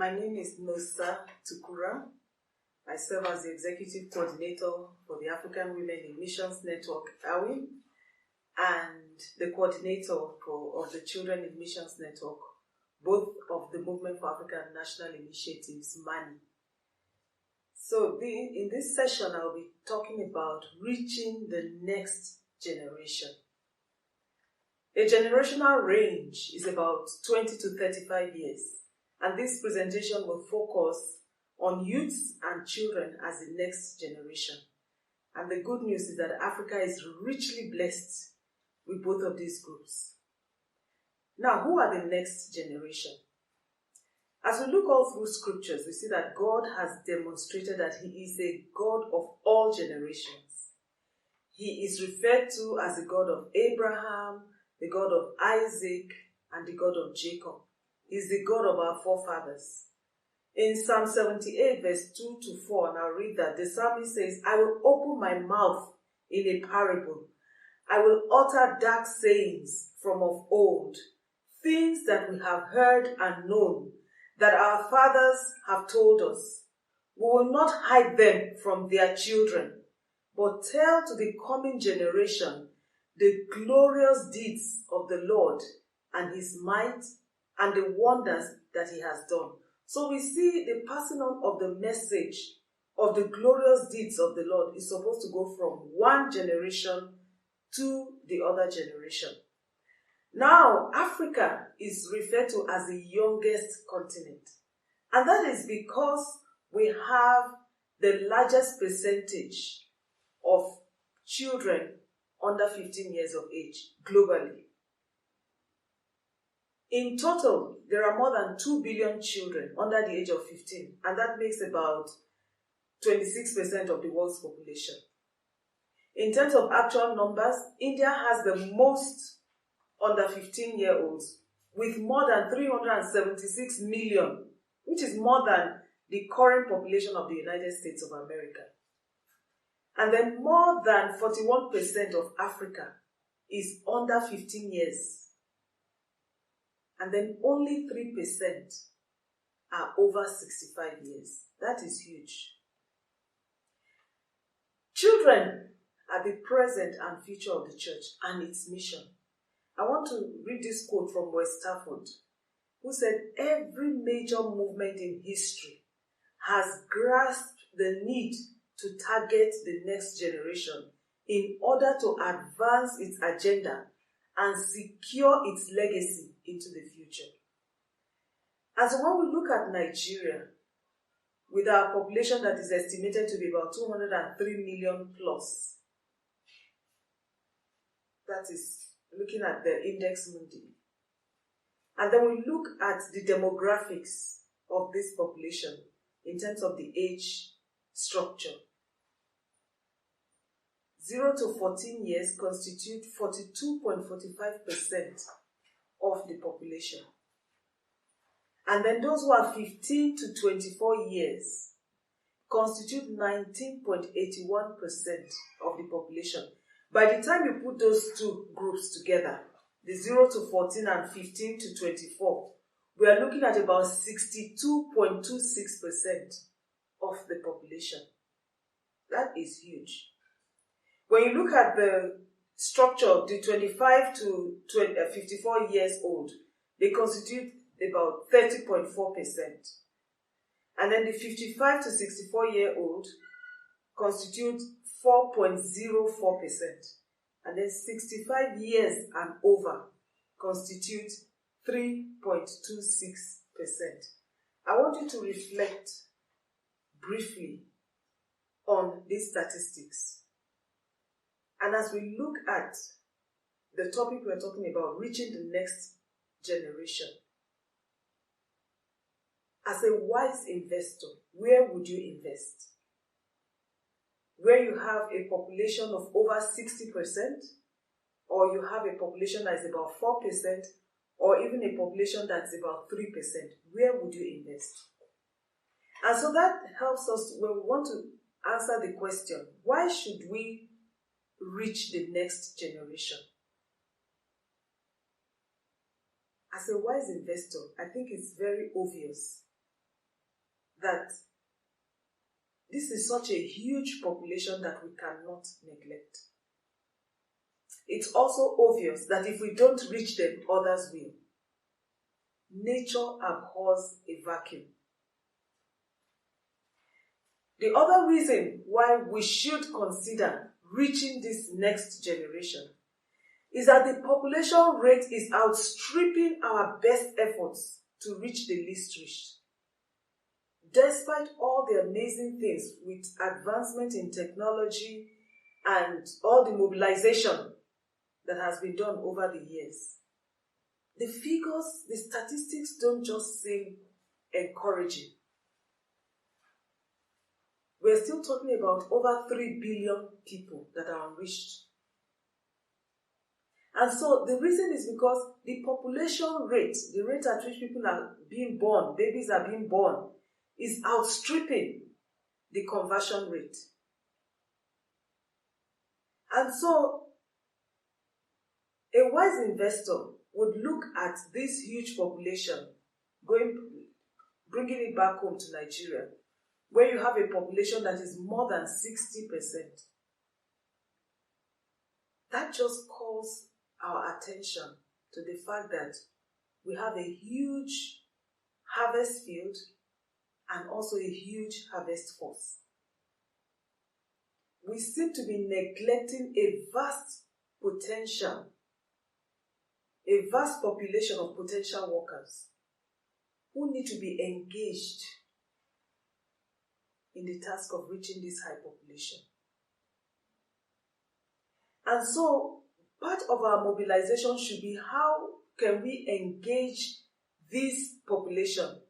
My name is Nosa Tukura. I serve as the Executive Coordinator for the African Women in Missions Network, AWIN, and the Coordinator of the Children in Missions Network, both of the Movement for African National Initiatives, MANI. So in this session, I'll be talking about reaching the next generation. A generational range is about 20 to 35 years, and this presentation will focus on youths and children as the next generation. And the good news is that Africa is richly blessed with both of these groups. Now, who are the next generation? As we look all through scriptures, we see that God has demonstrated that He is a God of all generations. He is referred to as the God of Abraham, the God of Isaac, and the God of Jacob. He is the God of our forefathers. In Psalm 78, verse 2 to 4, and I'll read that, the psalmist says, I will open my mouth in a parable. I will utter dark sayings from of old, things that we have heard and known, that our fathers have told us. We will not hide them from their children, but tell to the coming generation the glorious deeds of the Lord and His might and the wonders that He has done. So we see the passing on of the message of the glorious deeds of the Lord is supposed to go from one generation to the other generation. Now, Africa is referred to as the youngest continent. And that is because we have the largest percentage of children under 15 years of age globally. In total, there are more than 2 billion children under the age of 15, and that makes about 26% of the world's population. In terms of actual numbers, India has the most under 15-year-olds, with more than 376 million, which is more than the current population of the United States of America. And then more than 41% of Africa is under 15 years. And then only 3% are over 65 years. That is huge. Children are the present and future of the church and its mission. I want to read this quote from West Stafford, who said, every major movement in history has grasped the need to target the next generation in order to advance its agenda and secure its legacy into the future. And so when we look at Nigeria, with our population that is estimated to be about 203 million plus, that is looking at the Index Mundi, and then we look at the demographics of this population in terms of the age structure. 0 to 14 years constitute 42.45% of the population. And then those who are 15 to 24 years constitute 19.81% of the population. By the time you put those two groups together, the 0 to 14 and 15 to 24, we are looking at about 62.26% of the population. That is huge. When you look at the structure of the 25 to 54 years old, they constitute about 30.4%. And then the 55 to 64 year old constitute 4.04%. And then 65 years and over constitute 3.26%. I want you to reflect briefly on these statistics. And as we look at the topic we're talking about, reaching the next generation, as a wise investor, where would you invest? Where you have a population of over 60%, or you have a population that's about 4%, or even a population that's about 3%, where would you invest? And so that helps us when we want to answer the question, why should we reach the next generation? As a wise investor, I think it's very obvious that this is such a huge population that we cannot neglect. It's also obvious that if we don't reach them, others will. Nature abhors a vacuum. The other reason why we should consider reaching this next generation is that the population rate is outstripping our best efforts to reach the least reached. Despite all the amazing things with advancement in technology and all the mobilization that has been done over the years, the figures, the statistics don't just seem encouraging. We're still talking about over 3 billion people that are unreached. And so the reason is because the population rate, the rate at which people are being born, babies are being born, is outstripping the conversion rate. And so a wise investor would look at this huge population, bringing it back home to Nigeria, where you have a population that is more than 60%. That just calls our attention to the fact that we have a huge harvest field and also a huge harvest force. We seem to be neglecting a vast potential, a vast population of potential workers who need to be engaged in the task of reaching this high population. And so, part of our mobilization should be how can we engage this population,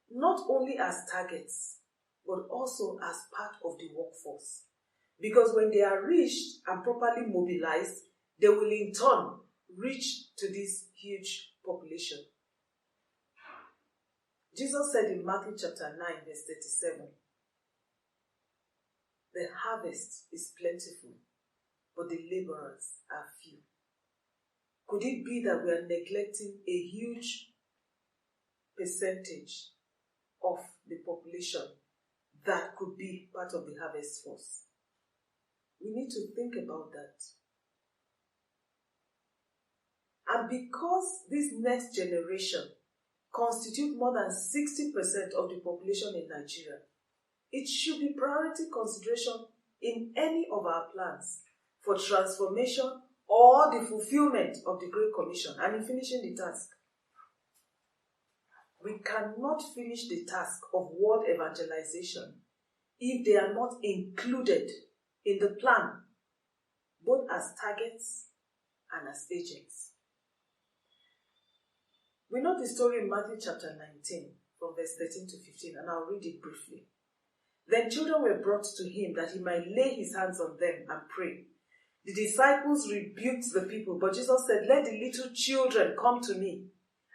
not only as targets, but also as part of the workforce. Because when they are reached and properly mobilized, they will in turn reach to this huge population. Jesus said in Matthew chapter 9, verse 37, "The harvest is plentiful, but the laborers are few." Could it be that we are neglecting a huge percentage of the population that could be part of the harvest force? We need to think about that. And because this next generation constitute more than 60% of the population in Nigeria, it should be priority consideration in any of our plans for transformation or the fulfillment of the Great Commission and in finishing the task. We cannot finish the task of world evangelization if they are not included in the plan, both as targets and as agents. We know the story in Matthew chapter 19, from verse 13 to 15, and I'll read it briefly. "Then children were brought to him that he might lay his hands on them and pray. The disciples rebuked the people, but Jesus said, 'Let the little children come to me,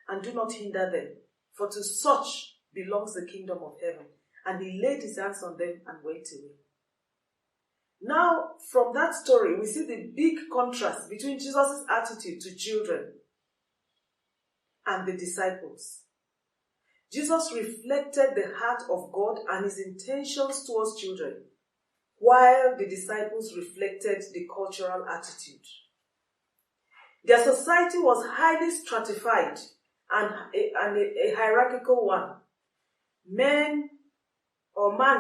and do not hinder them, for to such belongs the kingdom of heaven.' And he laid his hands on them and went away." Now, from that story, we see the big contrast between Jesus' attitude to children and the disciples. Jesus reflected the heart of God and his intentions towards children, while the disciples reflected the cultural attitude. Their society was highly stratified and a hierarchical one. Man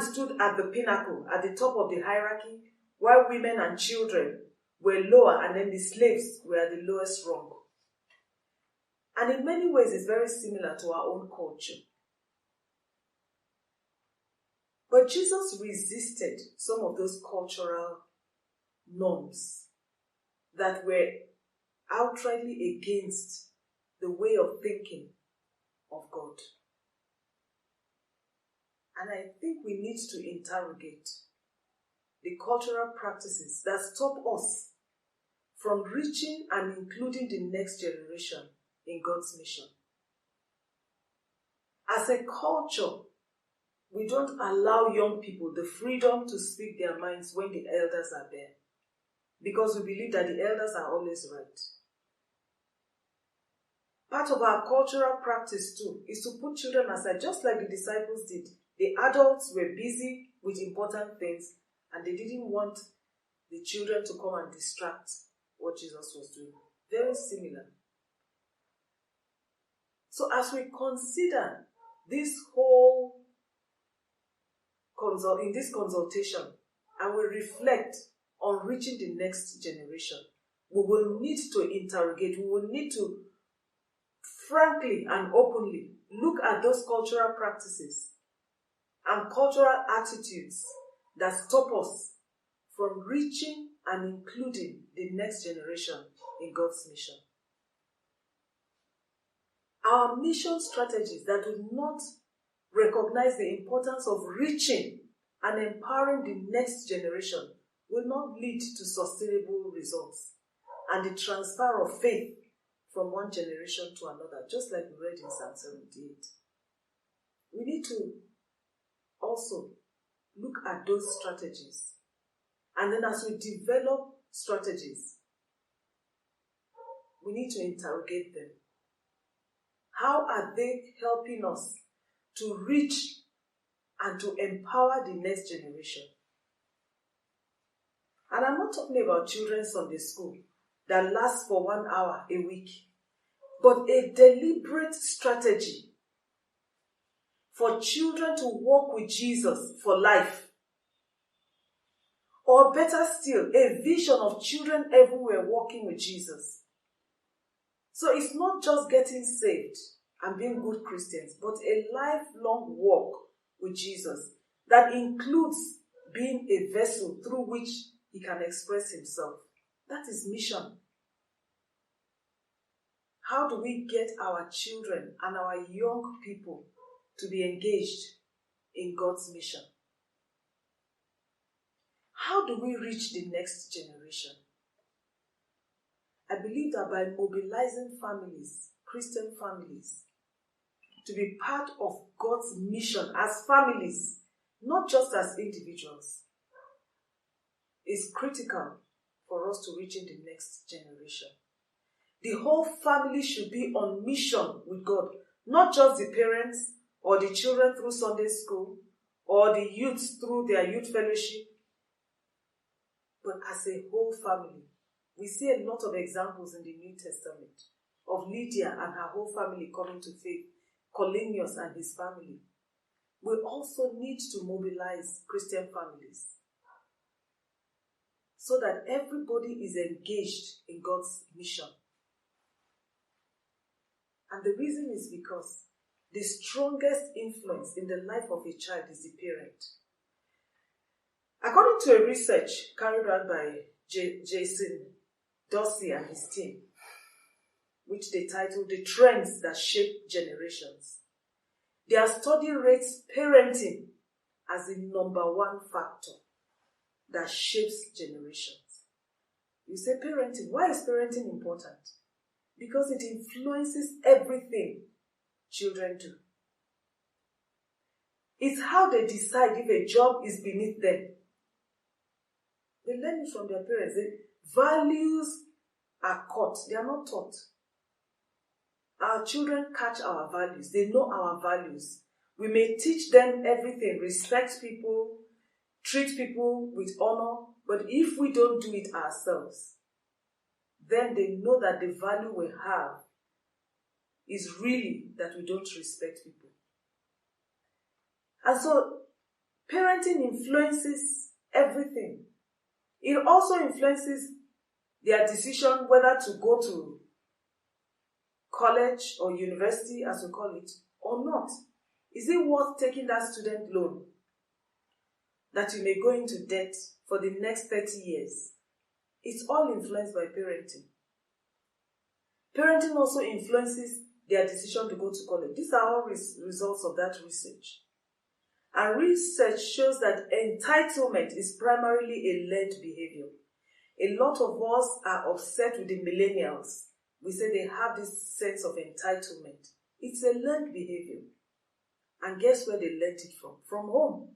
stood at the pinnacle, at the top of the hierarchy, while women and children were lower, and then the slaves were at the lowest rung. And in many ways, it's very similar to our own culture. But Jesus resisted some of those cultural norms that were outrightly against the way of thinking of God. And I think we need to interrogate the cultural practices that stop us from reaching and including the next generation in God's mission. As a culture, we don't allow young people the freedom to speak their minds when the elders are there, because we believe that the elders are always right. Part of our cultural practice too is to put children aside, just like the disciples did The adults were busy with important things, and they didn't want the children to come and distract what Jesus was doing. Very similar. So as we consider this whole in this consultation, and we reflect on reaching the next generation, we will need to interrogate, we will need to frankly and openly look at those cultural practices and cultural attitudes that stop us from reaching and including the next generation in God's mission. Our mission strategies that do not recognize the importance of reaching and empowering the next generation will not lead to sustainable results and the transfer of faith from one generation to another, just like we read in Psalm 78. We need to also look at those strategies. And then as we develop strategies, we need to interrogate them. How are they helping us to reach and to empower the next generation? And I'm not talking about children's Sunday school that lasts for 1 hour a week, but a deliberate strategy for children to walk with Jesus for life. Or better still, a vision of children everywhere walking with Jesus. So it's not just getting saved and being good Christians, but a lifelong walk with Jesus that includes being a vessel through which he can express himself. That is mission. How do we get our children and our young people to be engaged in God's mission? How do we reach the next generation? I believe that by mobilizing families, Christian families, to be part of God's mission as families, not just as individuals, is critical for us to reaching the next generation. The whole family should be on mission with God, not just the parents or the children through Sunday school or the youths through their youth fellowship, but as a whole family. We see a lot of examples in the New Testament of Lydia and her whole family coming to faith, Colinius and his family. We also need to mobilize Christian families so that everybody is engaged in God's mission. And the reason is because the strongest influence in the life of a child is the parent. According to a research carried out by Jason Dorsey and his team, which they titled The Trends That Shape Generations, their study rates parenting as the number one factor that shapes generations. You say parenting. Why is parenting important? Because it influences everything children do. It's how they decide if a job is beneath them. They learn it from their parents. The values are caught. They are not taught. Our children catch our values. They know our values. We may teach them everything. Respect people. Treat people with honor. But if we don't do it ourselves, then they know that the value we have is really that we don't respect people. And so, parenting influences everything. It also influences their decision whether to go to college or university, as we call it, or not. Is it worth taking that student loan that you may go into debt for the next 30 years? It's all influenced by parenting. Parenting also influences their decision to go to college. These are all results of that research. And research shows that entitlement is primarily a learned behavior. A lot of us are upset with the millennials. We say they have this sense of entitlement. It's a learned behavior. And guess where they learned it from? From home.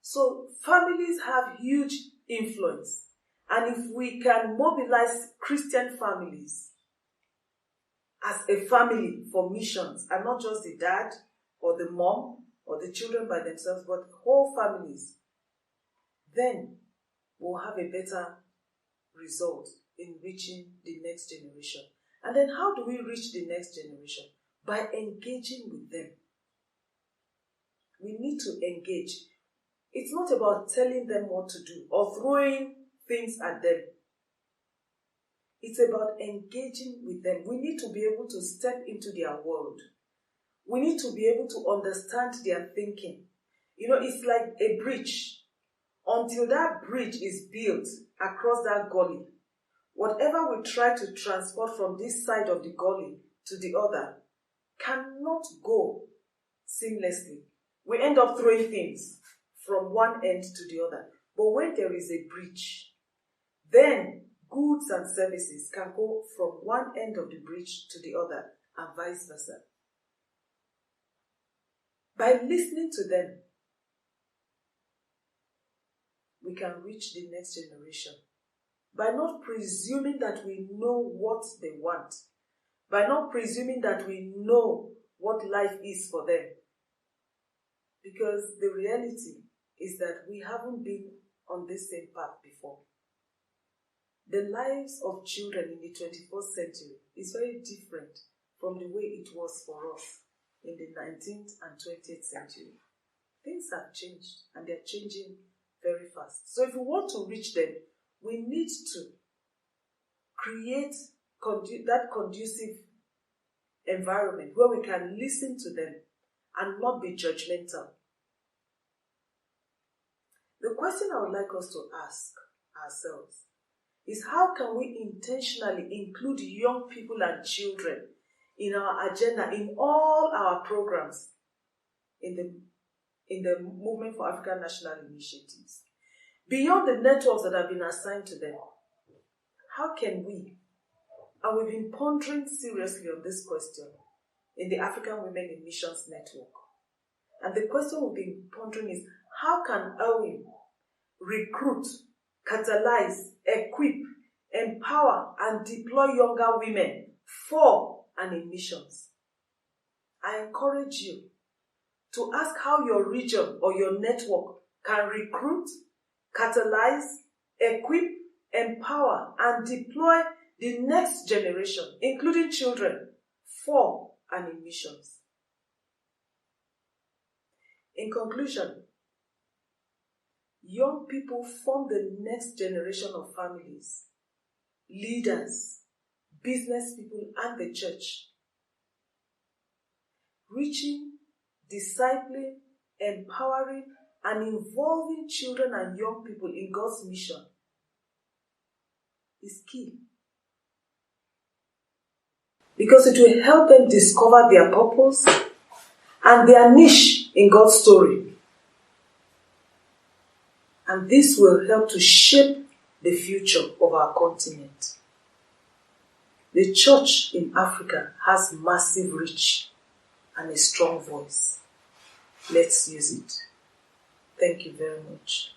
So families have huge influence. And if we can mobilize Christian families as a family for missions, and not just the dad or the mom, or the children by themselves, but whole families, then we'll have a better result in reaching the next generation. And then how do we reach the next generation? By engaging with them. We need to engage. It's not about telling them what to do or throwing things at them. It's about engaging with them. We need to be able to step into their world. We need to be able to understand their thinking. It's like a bridge. Until that bridge is built across that gully, whatever we try to transport from this side of the gully to the other cannot go seamlessly. We end up throwing things from one end to the other. But when there is a bridge, then goods and services can go from one end of the bridge to the other and vice versa. By listening to them, we can reach the next generation. By not presuming that we know what they want. By not presuming that we know what life is for them. Because the reality is that we haven't been on this same path before. The lives of children in the 21st century is very different from the way it was for us in the 19th and 20th century. Things have changed, and they're changing very fast. So if we want to reach them, we need to create that conducive environment where we can listen to them and not be judgmental. The question I would like us to ask ourselves is, how can we intentionally include young people and children in our agenda, in all our programs, in the Movement for African National Initiatives? Beyond the networks that have been assigned to them, how can we, and we've been pondering seriously on this question in the African Women in Missions Network. And the question we've been pondering is, how can AWIM recruit, catalyze, equip, empower, and deploy younger women for and in missions? I encourage you to ask how your region or your network can recruit, catalyze, equip, empower, and deploy the next generation, including children, for and in missions. In conclusion, young people form the next generation of families, leaders, business people, and the church. Reaching, discipling, empowering, and involving children and young people in God's mission is key. Because it will help them discover their purpose and their niche in God's story. And this will help to shape the future of our continent. The church in Africa has massive reach and a strong voice. Let's use it. Thank you very much.